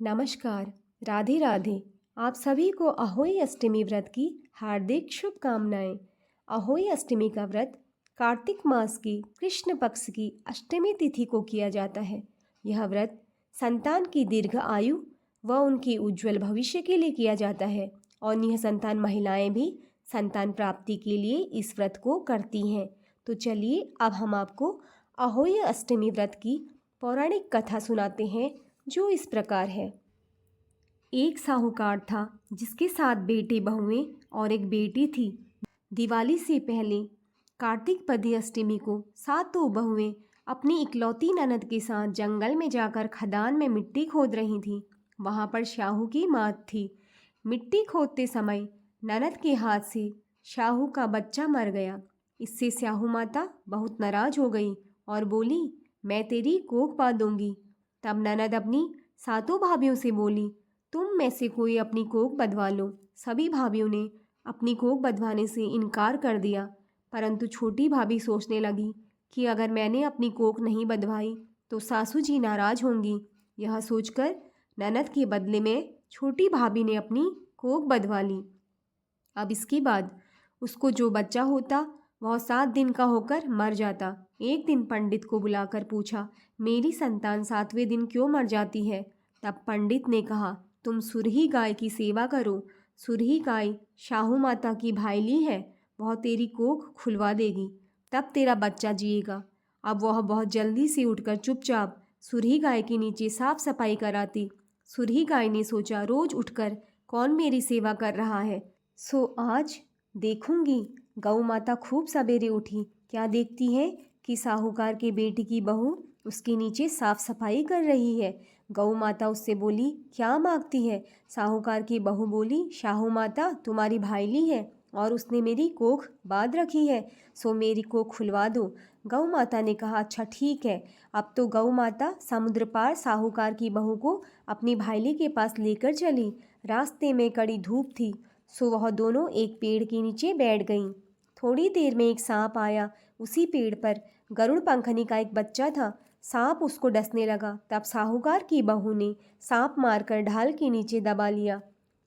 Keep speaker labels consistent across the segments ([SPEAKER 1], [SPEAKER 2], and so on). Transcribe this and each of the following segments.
[SPEAKER 1] नमस्कार। राधे राधे। आप सभी को अहोई अष्टमी व्रत की हार्दिक शुभकामनाएं। अहोई अष्टमी का व्रत कार्तिक मास की कृष्ण पक्ष की अष्टमी तिथि को किया जाता है। यह व्रत संतान की दीर्घ आयु व उनके उज्जवल भविष्य के लिए किया जाता है और निःसंतान महिलाएं भी संतान प्राप्ति के लिए इस व्रत को करती हैं। तो चलिए अब हम आपको अहोई अष्टमी व्रत की पौराणिक कथा सुनाते हैं, जो इस प्रकार है। एक साहूकार था जिसके 7 बेटे बहुएं और एक बेटी थी। दिवाली से पहले कार्तिक पदी अष्टमी को सातों बहुएं अपनी इकलौती ननद के साथ जंगल में जाकर खदान में मिट्टी खोद रही थीं। वहां पर शाहू की मात थी। मिट्टी खोदते समय ननद के हाथ से शाहू का बच्चा मर गया। इससे शाहू माता बहुत नाराज हो गई और बोली, मैं तेरी कोख बांधूंगी। तब ननद अपनी सातों भाभियों से बोली, तुम में से कोई अपनी कोख बंधवा लो। सभी भाभियों ने अपनी कोख बंधवाने से इनकार कर दिया, परंतु छोटी भाभी सोचने लगी कि अगर मैंने अपनी कोख नहीं बंधवाई तो सासू जी नाराज होंगी। यह सोचकर ननद के बदले में छोटी भाभी ने अपनी कोख बंधवा ली। अब इसके बाद उसको जो बच्चा होता वह 7 दिन का होकर मर जाता। एक दिन पंडित को बुलाकर पूछा, मेरी संतान 7वें दिन क्यों मर जाती है? तब पंडित ने कहा, तुम सुरही गाय की सेवा करो। सुरही गाय शाहू माता की भाईली है, वह तेरी कोख खुलवा देगी, तब तेरा बच्चा जिएगा। अब वह बहुत जल्दी से उठकर चुपचाप सुरही गाय के नीचे साफ सफाई कराती। सुरही गाय ने सोचा, रोज उठकर कौन मेरी सेवा कर रहा है, सो आज देखूंगी। गौ माता खूब सवेरे उठी। क्या देखती है कि साहूकार के बेटी की बहू उसके नीचे साफ सफाई कर रही है। गौ माता उससे बोली, क्या मांगती है? साहूकार की बहू बोली, शाहू माता तुम्हारी भाईली है और उसने मेरी कोख बांध रखी है, सो मेरी कोख खुलवा दो। गौ माता ने कहा, अच्छा ठीक है। अब तो गौ माता समुद्र पार साहूकार की बहू को अपनी भाईली के पास लेकर चली। रास्ते में कड़ी धूप थी, सो वह दोनों एक पेड़ के नीचे बैठ गईं। थोड़ी देर में एक सांप आया। उसी पेड़ पर गरुड़ पंखनी का एक बच्चा था। सांप उसको डसने लगा। तब साहूकार की बहू ने सांप मारकर ढाल के नीचे दबा लिया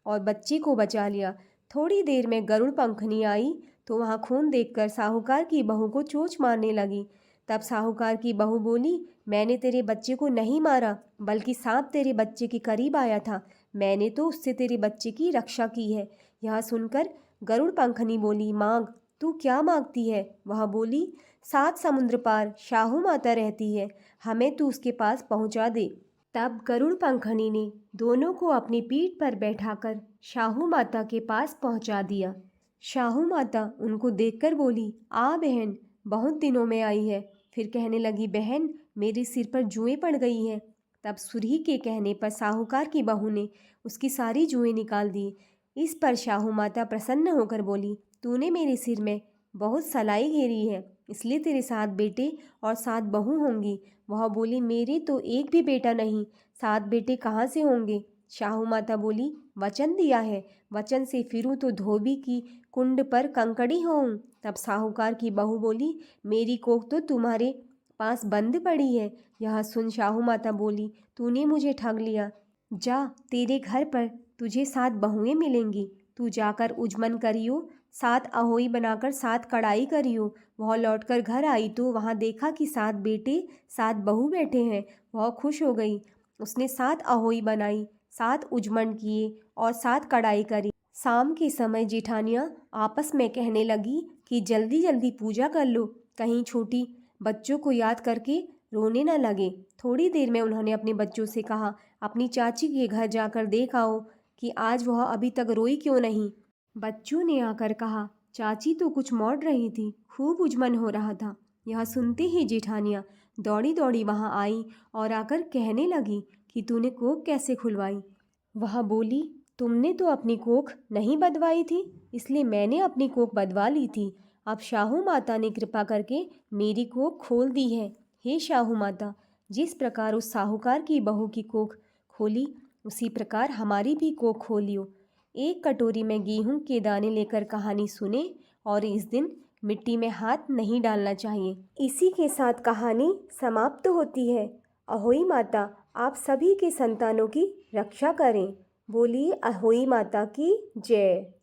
[SPEAKER 1] और बच्चे को बचा लिया। थोड़ी देर में गरुड़ पंखनी आई तो वहाँ खून देखकर साहूकार की बहू को चोंच मारने लगी। तब साहूकार की बहू बोली, मैंने तेरे बच्चे को नहीं मारा, बल्कि सांप तेरे बच्चे के करीब आया था। मैंने तो उससे तेरे बच्चे की रक्षा की है। यह सुनकर गरुड़ पंखनी बोली, मांग, तू क्या मांगती है? वह बोली, 7 समुद्र पार शाहू माता रहती है, हमें तू उसके पास पहुंचा दे। तब गरुड़ पंखनी ने दोनों को अपनी पीठ पर बैठाकर शाहू माता के पास पहुंचा दिया। शाहू माता उनको देखकर बोली, आ बहन, बहुत दिनों में आई है। फिर कहने लगी, बहन मेरे सिर पर जुएं पड़ गई हैं। तब सुरही के कहने पर साहूकार की बहू ने उसकी सारी जुएं निकाल दी। इस पर शाहू माता प्रसन्न होकर बोली, तूने मेरे सिर में बहुत सलाई घेरी है, इसलिए तेरे 7 बेटे और 7 बहू होंगी। वह बोली, मेरे तो एक भी बेटा नहीं, 7 बेटे कहाँ से होंगे? शाहू माता बोली, वचन दिया है, वचन से फिरूं तो धोबी की कुंड पर कंकड़ी होऊं। तब साहूकार की बहू बोली, मेरी कोख तो तुम्हारे पास बंद पड़ी है। यह सुन शाहू माता बोली, तूने मुझे ठग लिया। जा, तेरे घर पर तुझे 7 बहुएं मिलेंगी। तू जाकर उजमन करियो, 7 अहोई बनाकर 7 कढ़ाई करियो। वह लौटकर घर आई तो वहाँ देखा कि 7 बेटे 7 बहू बैठे हैं। वह खुश हो गई। उसने 7 अहोई बनाई, 7 उजमन किए और 7 कढ़ाई करी। शाम के समय जेठानियाँ आपस में कहने लगी कि जल्दी जल्दी पूजा कर लो, कहीं छोटी बच्चों को याद करके रोने न लगे। थोड़ी देर में उन्होंने अपने बच्चों से कहा, अपनी चाची के घर जाकर देख आओ कि आज वह अभी तक रोई क्यों नहीं। बच्चों ने आकर कहा, चाची तो कुछ मौट रही थी, खूब उजमन हो रहा था। यह सुनते ही जेठानियाँ दौड़ी दौड़ी वहाँ आई और आकर कहने लगी कि तूने कोख कैसे खुलवाई? वह बोली, तुमने तो अपनी कोख नहीं बंधवाई थी, इसलिए मैंने अपनी कोख बंधवा ली थी। अब शाहू माता ने कृपा करके मेरी कोख खोल दी है। हे शाहू माता, जिस प्रकार उस साहूकार की बहू की कोख खोली, उसी प्रकार हमारी भी कोख खोलियो। एक कटोरी में गेहूं के दाने लेकर कहानी सुने और इस दिन मिट्टी में हाथ नहीं डालना चाहिए। इसी के साथ कहानी समाप्त होती है। अहोई माता आप सभी के संतानों की रक्षा करें। बोलिए अहोई माता की जय।